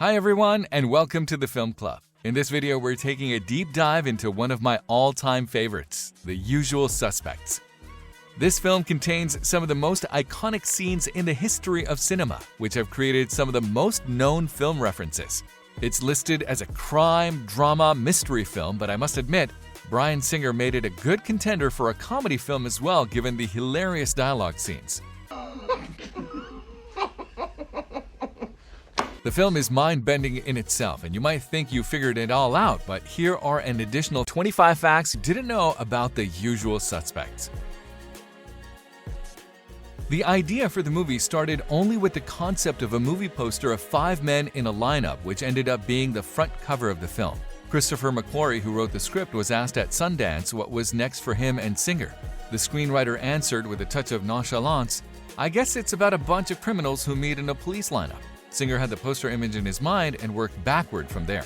Hi everyone, and welcome to the Film Club. In this video, we're taking a deep dive into one of my all-time favorites, The Usual Suspects. This film contains some of the most iconic scenes in the history of cinema, which have created some of the most known film references. It's listed as a crime, drama, mystery film, but I must admit, Bryan Singer made it a good contender for a comedy film as well, given the hilarious dialogue scenes. The film is mind-bending in itself, and you might think you figured it all out, but here are an additional 25 facts you didn't know about The Usual Suspects. The idea for the movie started only with the concept of a movie poster of 5 men in a lineup, which ended up being the front cover of the film. Christopher McQuarrie, who wrote the script, was asked at Sundance what was next for him and Singer. The screenwriter answered with a touch of nonchalance, "I guess it's about a bunch of criminals who meet in a police lineup." Singer had the poster image in his mind and worked backward from there.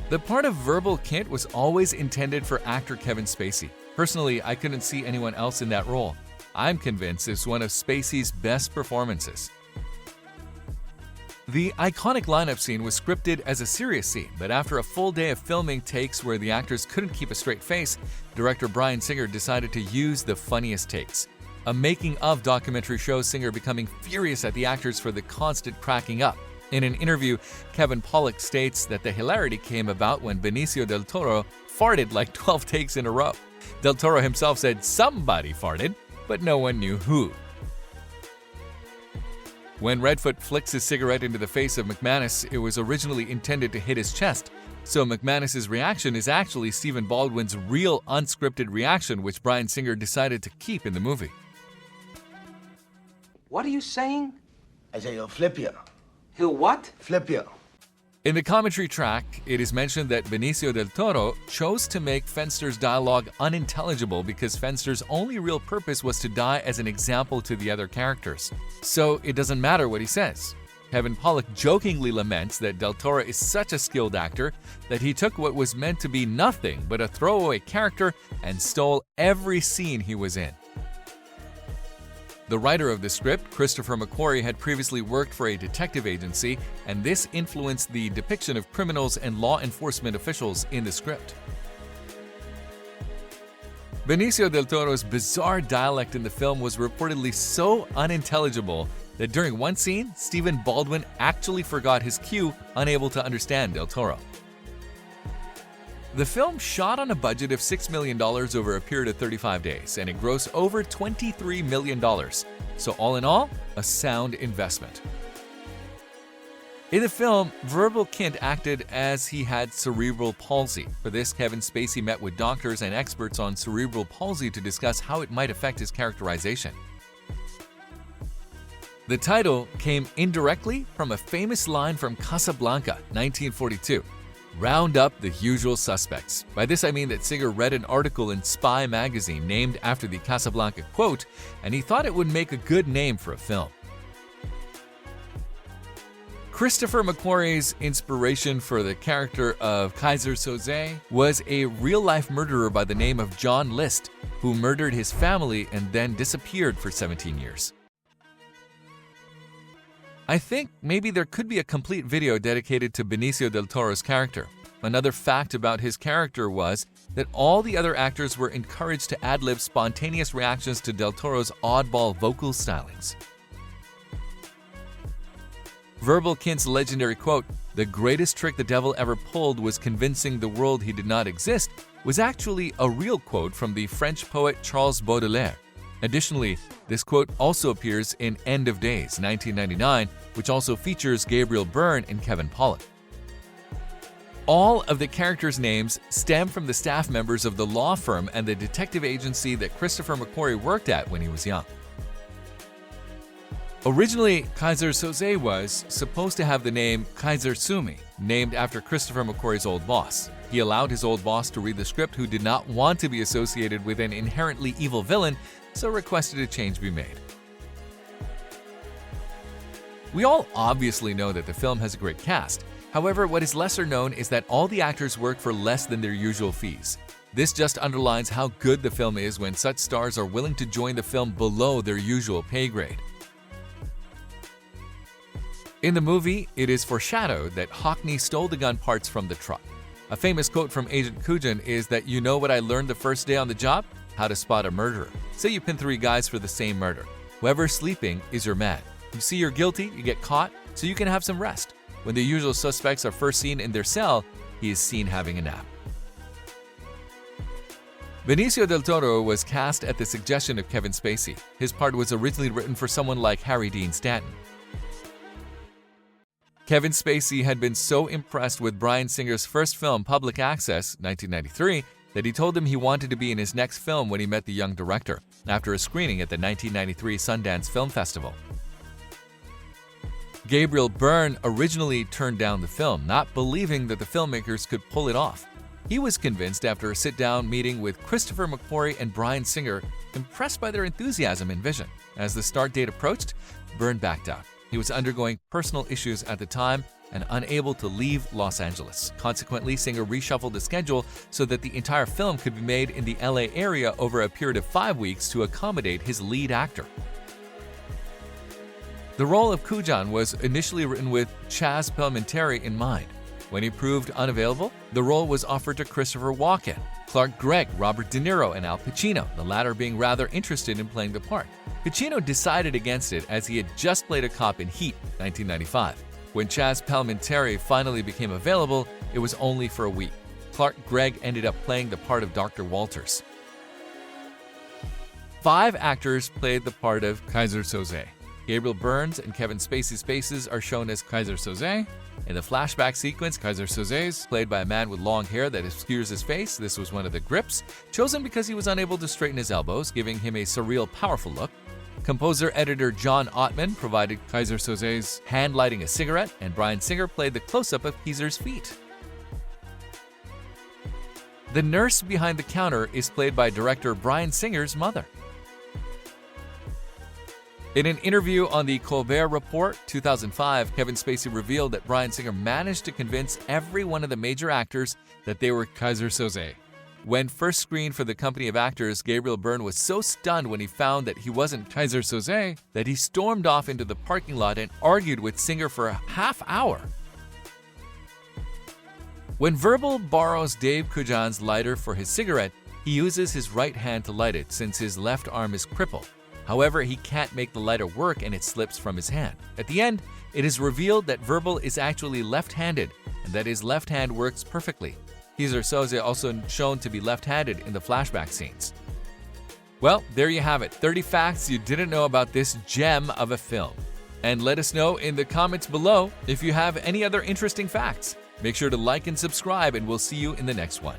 The part of Verbal Kint was always intended for actor Kevin Spacey. Personally, I couldn't see anyone else in that role. I'm convinced it's one of Spacey's best performances. The iconic lineup scene was scripted as a serious scene, but after a full day of filming takes where the actors couldn't keep a straight face, director Bryan Singer decided to use the funniest takes. A making-of documentary shows Singer becoming furious at the actors for the constant cracking up. In an interview, Kevin Pollak states that the hilarity came about when Benicio del Toro farted like 12 takes in a row. Del Toro himself said somebody farted, but no one knew who. When Redfoot flicks his cigarette into the face of McManus, it was originally intended to hit his chest, so McManus' reaction is actually Stephen Baldwin's real unscripted reaction, which Bryan Singer decided to keep in the movie. What are you saying? I say he'll flip you. He'll what? Flip you. In the commentary track, it is mentioned that Benicio del Toro chose to make Fenster's dialogue unintelligible because Fenster's only real purpose was to die as an example to the other characters. So it doesn't matter what he says. Kevin Pollak jokingly laments that del Toro is such a skilled actor that he took what was meant to be nothing but a throwaway character and stole every scene he was in. The writer of the script, Christopher McQuarrie, had previously worked for a detective agency, and this influenced the depiction of criminals and law enforcement officials in the script. Benicio del Toro's bizarre dialect in the film was reportedly so unintelligible that during one scene, Stephen Baldwin actually forgot his cue, unable to understand del Toro. The film shot on a budget of $6 million over a period of 35 days, and it grossed over $23 million. So all in all, a sound investment. In the film, Verbal Kint acted as he had cerebral palsy. For this, Kevin Spacey met with doctors and experts on cerebral palsy to discuss how it might affect his characterization. The title came indirectly from a famous line from Casablanca, 1942. Round up the usual suspects. By this I mean that Singer read an article in Spy magazine named after the Casablanca quote, and he thought it would make a good name for a film. Christopher McQuarrie's inspiration for the character of Kaiser Soze was a real-life murderer by the name of John List, who murdered his family and then disappeared for 17 years. I think maybe there could be a complete video dedicated to Benicio del Toro's character. Another fact about his character was that all the other actors were encouraged to ad-lib spontaneous reactions to del Toro's oddball vocal stylings. Verbal Kint's legendary quote, "The greatest trick the devil ever pulled was convincing the world he did not exist," was actually a real quote from the French poet Charles Baudelaire. Additionally, this quote also appears in End of Days, 1999, which also features Gabriel Byrne and Kevin Pollak. All of the characters' names stem from the staff members of the law firm and the detective agency that Christopher McQuarrie worked at when he was young. Originally, Kaiser Soze was supposed to have the name Kaiser Sumi, named after Christopher McQuarrie's old boss. He allowed his old boss to read the script, who did not want to be associated with an inherently evil villain, so requested a change be made. We all obviously know that the film has a great cast. However, what is lesser known is that all the actors work for less than their usual fees. This just underlines how good the film is when such stars are willing to join the film below their usual pay grade. In the movie, it is foreshadowed that Hockney stole the gun parts from the truck. A famous quote from Agent Kujin is that, "You know what I learned the first day on the job? How to spot a murderer. Say you pin 3 guys for the same murder. Whoever's sleeping is your man. You see you're guilty, you get caught, so you can have some rest. When the usual suspects are first seen in their cell, he is seen having a nap." Benicio del Toro was cast at the suggestion of Kevin Spacey. His part was originally written for someone like Harry Dean Stanton. Kevin Spacey had been so impressed with Bryan Singer's first film, Public Access, 1993, that he told him he wanted to be in his next film when he met the young director, after a screening at the 1993 Sundance Film Festival. Gabriel Byrne originally turned down the film, not believing that the filmmakers could pull it off. He was convinced after a sit-down meeting with Christopher McQuarrie and Bryan Singer, impressed by their enthusiasm and vision. As the start date approached, Byrne backed out. He was undergoing personal issues at the time and unable to leave Los Angeles. Consequently, Singer reshuffled the schedule so that the entire film could be made in the LA area over a period of 5 weeks to accommodate his lead actor. The role of Kujan was initially written with Chaz Palminteri in mind. When he proved unavailable, the role was offered to Christopher Walken, Clark Gregg, Robert De Niro, and Al Pacino, the latter being rather interested in playing the part. Pacino decided against it as he had just played a cop in Heat, 1995. When Chaz Palminteri finally became available, it was only for a week. Clark Gregg ended up playing the part of Dr. Walters. 5 actors played the part of Kaiser Soze. Gabriel Byrne's and Kevin Spacey's faces are shown as Kaiser Soze. In the flashback sequence, Kaiser Soze is played by a man with long hair that obscures his face. This was one of the grips, chosen because he was unable to straighten his elbows, giving him a surreal, powerful look. Composer-editor John Ottman provided Kaiser Soze's hand lighting a cigarette, and Bryan Singer played the close-up of Kaiser's feet. The nurse behind the counter is played by director Bryan Singer's mother. In an interview on the Colbert Report 2005, Kevin Spacey revealed that Bryan Singer managed to convince every one of the major actors that they were Kaiser Soze. When first screened for the company of actors, Gabriel Byrne was so stunned when he found that he wasn't Kaiser Soze that he stormed off into the parking lot and argued with Singer for a half hour. When Verbal borrows Dave Kujan's lighter for his cigarette, he uses his right hand to light it since his left arm is crippled. However, he can't make the lighter work and it slips from his hand. At the end, it is revealed that Verbal is actually left-handed and that his left hand works perfectly. Kaiser Soze also shown to be left-handed in the flashback scenes. Well, there you have it, 30 facts you didn't know about this gem of a film. And let us know in the comments below if you have any other interesting facts. Make sure to like and subscribe, and we'll see you in the next one.